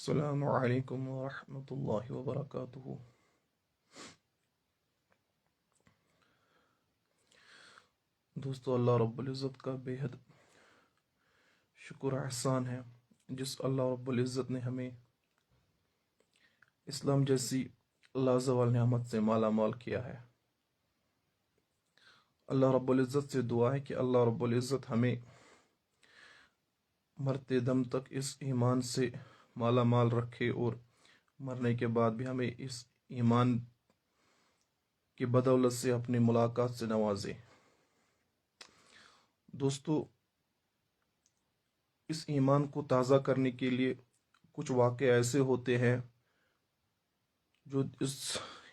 السلام علیکم ورحمۃ اللہ وبرکاتہ۔ دوستو، اللہ رب العزت کا بے حد شکر احسان ہے جس اللہ رب العزت نے ہمیں اسلام جیسی لازوال نعمت سے مالا مال کیا ہے۔ اللہ رب العزت سے دعا ہے کہ اللہ رب العزت ہمیں مرتے دم تک اس ایمان سے مالا مال رکھے اور مرنے کے بعد بھی ہمیں اس ایمان کی بدولت سے اپنی ملاقات سے نوازے۔ دوستو، اس ایمان کو تازہ کرنے کے لیے کچھ واقعے ایسے ہوتے ہیں جو اس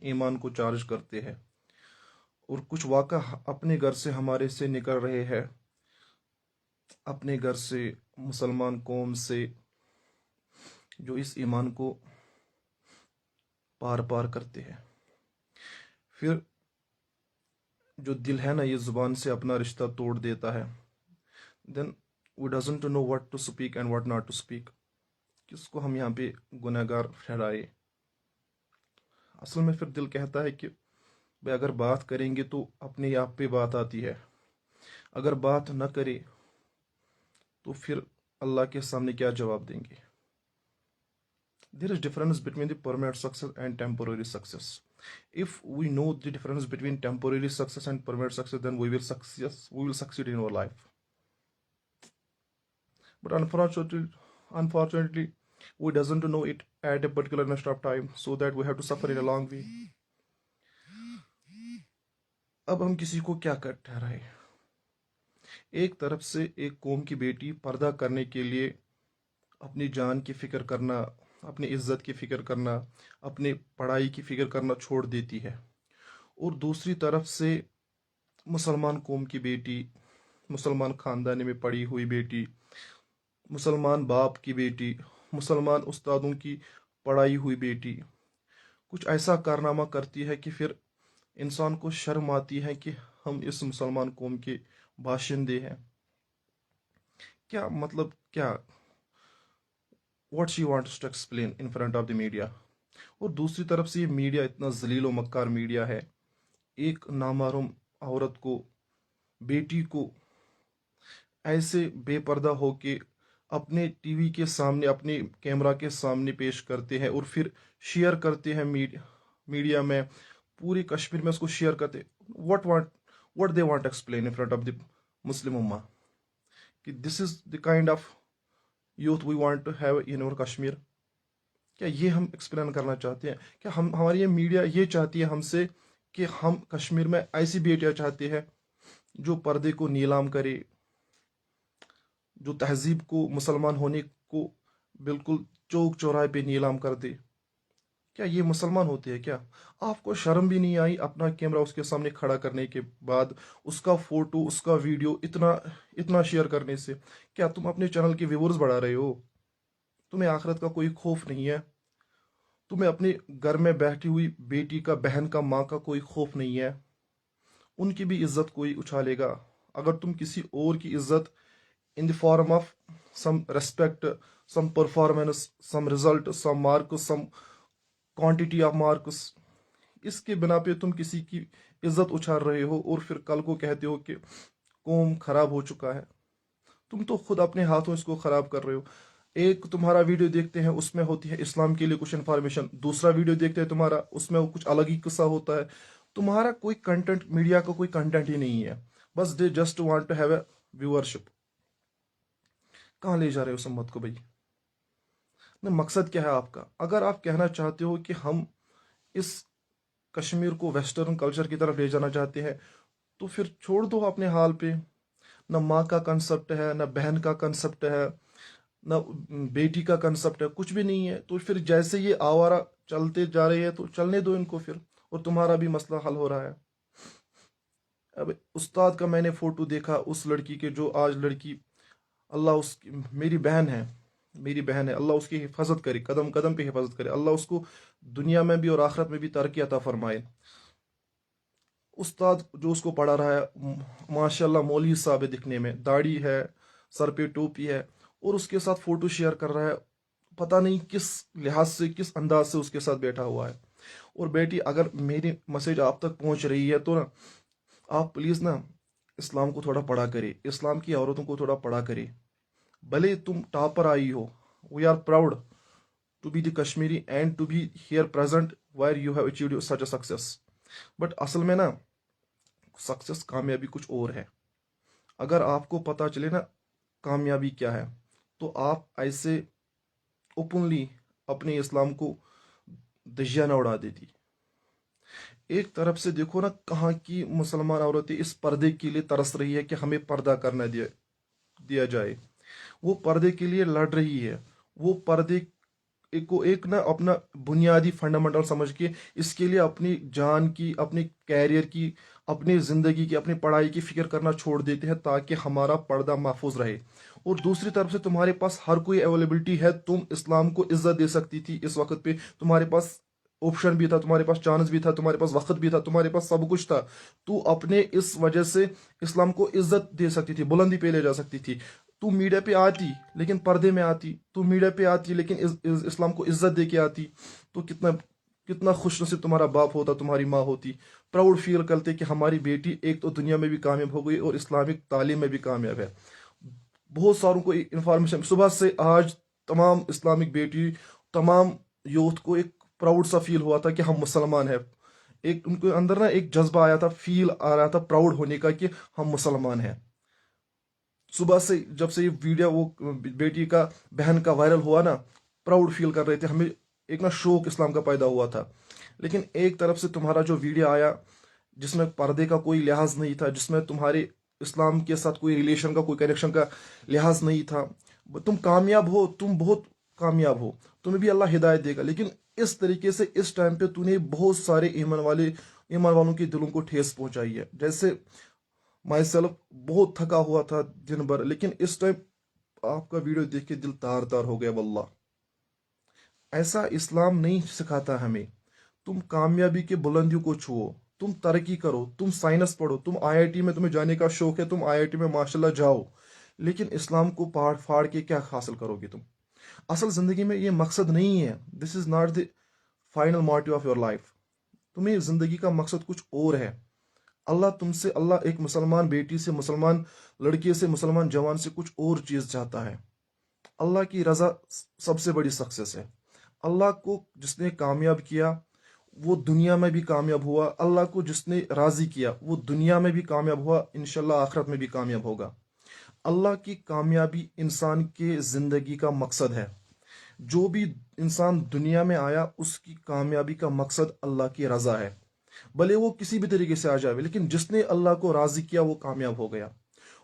ایمان کو چارج کرتے ہیں، اور کچھ واقعہ اپنے گھر سے ہمارے سے نکل رہے ہیں، اپنے گھر سے، مسلمان قوم سے، جو اس ایمان کو پار پار کرتے ہیں۔ پھر جو دل ہے نا، یہ زبان سے اپنا رشتہ توڑ دیتا ہے۔ Then we doesn't know what to speak and what not to speak. کس کو ہم یہاں پہ گناہ گار ٹھہرائے؟ اصل میں پھر دل کہتا ہے کہ بھائی اگر بات کریں گے تو اپنے آپ پہ بات آتی ہے، اگر بات نہ کرے تو پھر اللہ کے سامنے کیا جواب دیں گے؟ There is difference between the permanent success and temporary success. If we know the difference between temporary success and permanent success, then we will succeed in our life. But unfortunately, we doesn't know it at a particular instant of time, so that we have to suffer in a long way. اب ہم کسی کو کیا کر ٹھہرائے؟ ایک طرف سے ایک قوم کی بیٹی پردہ کرنے کے لیے اپنی جان کی فکر کرنا، اپنی عزت کی فکر کرنا، اپنی پڑھائی کی فکر کرنا چھوڑ دیتی ہے، اور دوسری طرف سے مسلمان قوم کی بیٹی، مسلمان خاندان میں پڑھی ہوئی بیٹی، مسلمان باپ کی بیٹی، مسلمان استادوں کی پڑھائی ہوئی بیٹی کچھ ایسا کارنامہ کرتی ہے کہ پھر انسان کو شرم آتی ہے کہ ہم اس مسلمان قوم کے باشندے ہیں۔ کیا مطلب، کیا what she wants to explain in front of the media؟ اور دوسری طرف سے یہ میڈیا اتنا ذلیل و مکار میڈیا ہے، ایک نامحرم عورت کو، بیٹی کو ایسے بے پردہ ہو کے اپنے ٹی وی کے سامنے، اپنے کیمرہ کے سامنے پیش کرتے ہیں، اور پھر شیئر کرتے ہیں میڈیا میں، پوری کشمیر میں اس کو شیئر کرتے۔ what they want to explain in front of the Muslim Ummah کہ this is the kind of youth we want to have in our Kashmir۔ کیا یہ ہم ایکسپلین کرنا چاہتے ہیں؟ کیا ہماری یہ میڈیا یہ چاہتی ہے ہم سے کہ ہم کشمیر میں ایسی بیٹیاں چاہتے ہیں جو پردے کو نیلام کرے، جو تہذیب کو، مسلمان ہونے کو بالکل چوک چوراہے پہ نیلام کر دے؟ کیا یہ مسلمان ہوتے ہیں؟ کیا آپ کو شرم بھی نہیں آئی اپنا کیمرہ اس کے سامنے کھڑا کرنے کے بعد اس کا فوٹو، اس کا ویڈیو اتنا شیئر کرنے سے؟ کیا تم اپنے چینل کے ویورز بڑھا رہے ہو؟ تمہیں آخرت کا کوئی خوف نہیں ہے؟ تمہیں اپنے گھر میں بیٹھی ہوئی بیٹی کا، بہن کا، ماں کا کوئی خوف نہیں ہے؟ ان کی بھی عزت کوئی اچھالے گا؟ اگر تم کسی اور کی عزت in the form of some respect, some performance, some result, some marks, some quantity of marks، اس کے بنا پہ تم کسی کی عزت اچھال رہے ہو اور پھر کل کو کہتے ہو کہ قوم خراب ہو چکا ہے، تم تو خود اپنے ہاتھوں اس کو خراب کر رہے ہو۔ ایک تمہارا ویڈیو دیکھتے ہیں، اس میں ہوتی ہے اسلام کے لیے کچھ انفارمیشن، دوسرا ویڈیو دیکھتے ہیں تمہارا، اس میں کچھ الگ ہی قصہ ہوتا ہے۔ تمہارا کوئی کنٹینٹ، میڈیا کا کوئی کنٹینٹ ہی نہیں ہے، بس they just want to have a viewership. کہاں لے جا رہے ہو اس امت کو بھائی؟ مقصد کیا ہے آپ کا؟ اگر آپ کہنا چاہتے ہو کہ ہم اس کشمیر کو ویسٹرن کلچر کی طرف لے جانا چاہتے ہیں، تو پھر چھوڑ دو اپنے حال پہ۔ نہ ماں کا کنسپٹ ہے، نہ بہن کا کنسپٹ ہے، نہ بیٹی کا کنسپٹ ہے، کچھ بھی نہیں ہے۔ تو پھر جیسے یہ آوارہ چلتے جا رہے ہیں تو چلنے دو ان کو پھر، اور تمہارا بھی مسئلہ حل ہو رہا ہے۔ اب استاد کا میں نے فوٹو دیکھا، اس لڑکی کے جو آج لڑکی، اللہ اس کی میری بہن ہے، اللہ اس کی حفاظت کرے، قدم قدم پہ حفاظت کرے، اللہ اس کو دنیا میں بھی اور آخرت میں بھی ترقی عطا فرمائے۔ استاد جو اس کو پڑھا رہا ہے، ماشاءاللہ مولوی صاحب ہے، دکھنے میں داڑھی ہے، سر پہ ٹوپی ہے، اور اس کے ساتھ فوٹو شیئر کر رہا ہے पता नहीं किस लिहाज से, किस अंदाज से उसके साथ बैठा हुआ है। और बेटी, अगर मेरी मैसेज आप तक पहुंच रही है तो ना, आप प्लीज़ ना इस्लाम को थोड़ा पढ़ा करें, इस्लाम की औरतों को थोड़ा पढ़ा करें। भले तुम टॉप पर आई हो, we are proud to be the Kashmiri and to be here present where you have achieved such a success. But असल में ना, सक्सेस, कामयाबी कुछ और है। अगर आपको पता चले ना कामयाबी क्या है, तो आप ऐसे ओपनली अपने इस्लाम को दजिया न उड़ा देती। एक तरफ से देखो ना, कहाँ की मुसलमान औरतें इस पर्दे के लिए तरस रही है कि हमें पर्दा करना दिया दिया जाए। वो पर्दे के लिए लड़ रही है। वो पर्दे को एक ना अपना बुनियादी फंडामेंटल समझ के इसके लिए अपनी जान की, अपनी कैरियर की, अपनी ज़िंदगी की, अपनी पढ़ाई की फिक्र करना छोड़ देते हैं ताकि हमारा पर्दा महफूज रहे। और दूसरी तरफ से तुम्हारे पास हर कोई अवेलेबिलिटी है, तुम इस्लाम को इज्जत दे सकती थी इस वक्त पे। तुम्हारे पास ऑप्शन भी था, तुम्हारे पास चांस भी था, तुम्हारे पास वक्त भी था, तुम्हारे पास सब कुछ था। तू अपने इस वजह से इस्लाम को इज्जत दे सकती थी, बुलंदी पे ले जा सकती थी। तू मीडिया पे आती लेकिन पर्दे में आती, तू मीडिया पे आती लेकिन इस्लाम को इज्जत दे के आती। तो कितना कितना खुश नसीब तुम्हारा बाप होता, तुम्हारी माँ होती। प्राउड फील करते कि हमारी बेटी एक तो दुनिया में भी कामयाब हो गई और इस्लामिक तालीम में भी कामयाब है। बहुत सारों को इंफॉर्मेशन सुबह से आज, तमाम इस्लामिक बेटी, तमाम यूथ को एक प्राउड सा फील हुआ था कि हम मुसलमान हैं। एक उनके अंदर ना एक जज्बा आया था, फील आ रहा था प्राउड होने का कि हम मुसलमान हैं। सुबह से जब से ये वीडियो वो बेटी का, बहन का वायरल हुआ ना, प्राउड फील कर रहे थे, हमें एक ना शौक इस्लाम का पैदा हुआ था। लेकिन एक तरफ से तुम्हारा जो वीडियो आया, जिसमें पर्दे का कोई लिहाज नहीं था, जिसमें तुम्हारे इस्लाम के साथ कोई रिलेशन का, कोई कनेक्शन का लिहाज नहीं था, तुम कामयाब हो, तुम बहुत कामयाब हो, तुम्हें भी अल्लाह हिदायत देगा। लेकिन इस तरीके से इस टाइम पे तूने बहुत सारे ईमान वालों के दिलों को ठेस पहुंचाई है। जैसे माई सेल्फ बहुत थका हुआ था दिन भर, लेकिन इस टाइम आपका वीडियो देख के दिल तार तार हो गया वल्लाह। ऐसा इस्लाम नहीं सिखाता हमें। तुम कामयाबी के बुलंदियों को छुओ, तुम तरक्की करो, तुम साइंस पढ़ो, तुम आईआईटी में तुम्हें जाने का शौक है, तुम आईआईटी में माशाल्लाह जाओ। लेकिन इस्लाम को पहाड़ फाड़ के क्या हासिल करोगे तुम? असल जिंदगी में ये मकसद नहीं है। This is not the final motive of your life. तुम्हें जिंदगी का मकसद कुछ और है। अल्लाह एक मुसलमान बेटी से, मुसलमान लड़के से, मुसलमान जवान से कुछ और चीज चाहता है। अल्लाह की रजा सबसे बड़ी सक्सेस है। अल्लाह को जिसने कामयाब किया वो दुनिया में भी कामयाब हुआ। अल्लाह को जिसने राजी किया वो दुनिया में भी कामयाब हुआ, इंशाल्लाह आखिरत में भी कामयाब होगा। अल्लाह की कामयाबी इंसान के जिंदगी का मकसद है। जो भी इंसान दुनिया में आया उसकी कामयाबी का मकसद अल्लाह की रजा है। भले वो किसी भी तरीके से आ जाए, लेकिन जिसने अल्लाह को राजी किया वो कामयाब हो गया।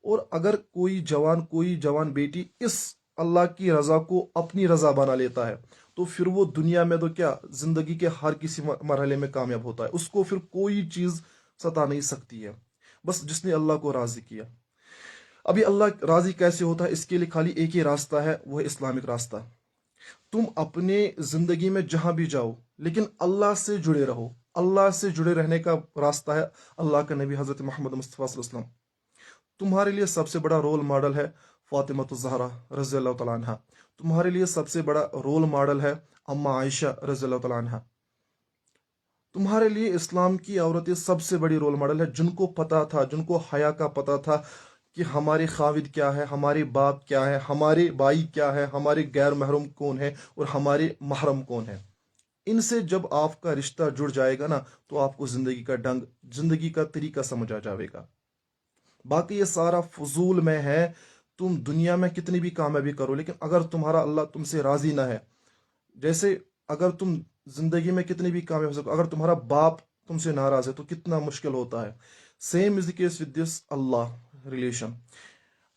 और अगर कोई जवान बेटी इस अल्लाह की रजा को अपनी रजा बना लेता है, तो फिर वो दुनिया में तो क्या, जिंदगी के हर किसी मरहले में कामयाब होता है। उसको फिर कोई चीज सता नहीं सकती है, बस जिसने अल्लाह को राजी किया। अभी अल्लाह राजी कैसे होता है, इसके लिए खाली एक ही रास्ता है, वो है इस्लामिक रास्ता। तुम अपने जिंदगी में जहां भी जाओ, लेकिन अल्लाह से जुड़े रहो। अल्लाह से जुड़े रहने का रास्ता है अल्लाह का नबी हजरत मोहम्मद मुस्तफ़ा सल्लल्लाहु अलैहि वसल्लम। तुम्हारे लिए सबसे बड़ा रोल मॉडल है फातिमा ज़हरा रज़ी अल्लाह तआला अन्हा। तुम्हारे लिए सबसे बड़ा रोल मॉडल है अम्मा आयशा रज़ी अल्लाह तआला अन्हा। तुम्हारे लिए इस्लाम की औरतें सबसे बड़ी रोल मॉडल है, जिनको पता था, जिनको हया का पता था कि हमारे खाविद क्या है, हमारे बाप क्या है, हमारे भाई क्या है, हमारे गैर महरम कौन है और हमारे महरम कौन है। इनसे जब आपका रिश्ता जुड़ जाएगा ना, तो आपको जिंदगी का ढंग, जिंदगी का तरीका समझ आ जाएगा। बाकी ये सारा फजूल में है। तुम दुनिया में कितनी भी कामयाबी करो, लेकिन अगर तुम्हारा अल्लाह तुमसे राजी ना है, जैसे अगर तुम जिंदगी में कितनी भी कामयाब हो सको, अगर तुम्हारा बाप तुमसे नाराज है तो कितना मुश्किल होता है। Same is the case with this Allah relation.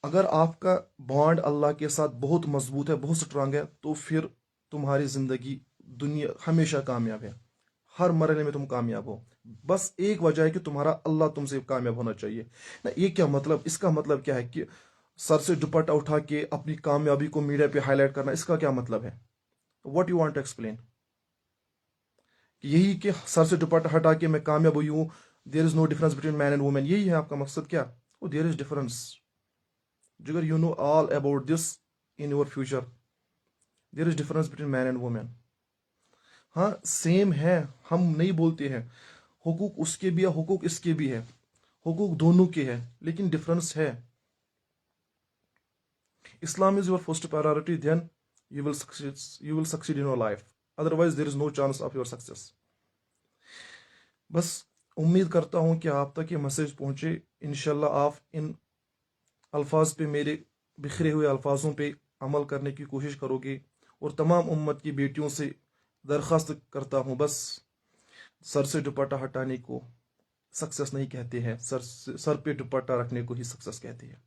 अगर आपका बॉन्ड अल्लाह के साथ बहुत मजबूत है, बहुत स्ट्रांग है, तो फिर तुम्हारी जिंदगी दुनिया हमेशा कामयाब है। हर मरहले में तुम कामयाब हो। बस एक वजह है कि तुम्हारा अल्लाह तुमसे कामयाब होना चाहिए ना। ये क्या मतलब, इसका मतलब क्या है कि सर से दुपट्टा उठा के अपनी कामयाबी को मीडिया पे हाईलाइट करना, इसका क्या मतलब है? What you want to explain? कि यही कि सर से दुपट्टा हटा के मैं कामयाब हुई हूँ, there is no difference between man and women, यही है आपका मकसद क्या? Oh there is difference Jigar, you know all about this in your future. There is difference between man and women. हाँ सेम है, हम नहीं बोलते हैं हुकूक उसके भी है हुकूक इसके भी है, हुकूक दोनों के है, लेकिन डिफरेंस है। Islam is your first priority, then you will succeed in your life. Otherwise, there is no chance of your success. बस उम्मीद करता हूँ कि आप तक ये मैसेज पहुँचे। इंशाल्लाह आप इन अल्फाज पे, मेरे बिखरे हुए अल्फाजों पे अमल करने की कोशिश करोगे। और तमाम उम्मत की बेटियों से दरख्वास्त करता हूँ, बस सर से दुपट्टा हटाने को सक्सेस नहीं कहते हैं, सर पे दुपट्टा रखने को ही सक्सेस कहते हैं।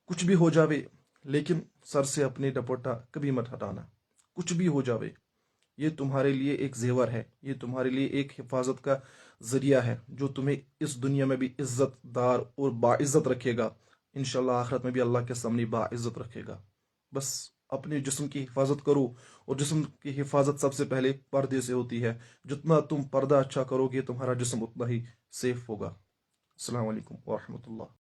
कुछ भी हो जावे, लेकिन सर से अपने दुपट्टा कभी मत हटाना। कुछ भी हो जावे, ये तुम्हारे लिए एक जेवर है, ये तुम्हारे लिए एक हिफाजत का जरिया है, जो तुम्हें इस दुनिया में भी इज्जतदार और बाइज्जत रखेगा। इंशाल्लाह आखिरत में भी अल्लाह के सामने बाइज्जत रखेगा। बस अपने जिस्म की हिफाजत करो, और जिस्म की हिफाजत सबसे पहले पर्दे से होती है। जितना तुम पर्दा अच्छा करोगे, तुम्हारा जिस्म उतना ही सेफ होगा। अस्सलाम वालेकुम व रहमतुल्लाह।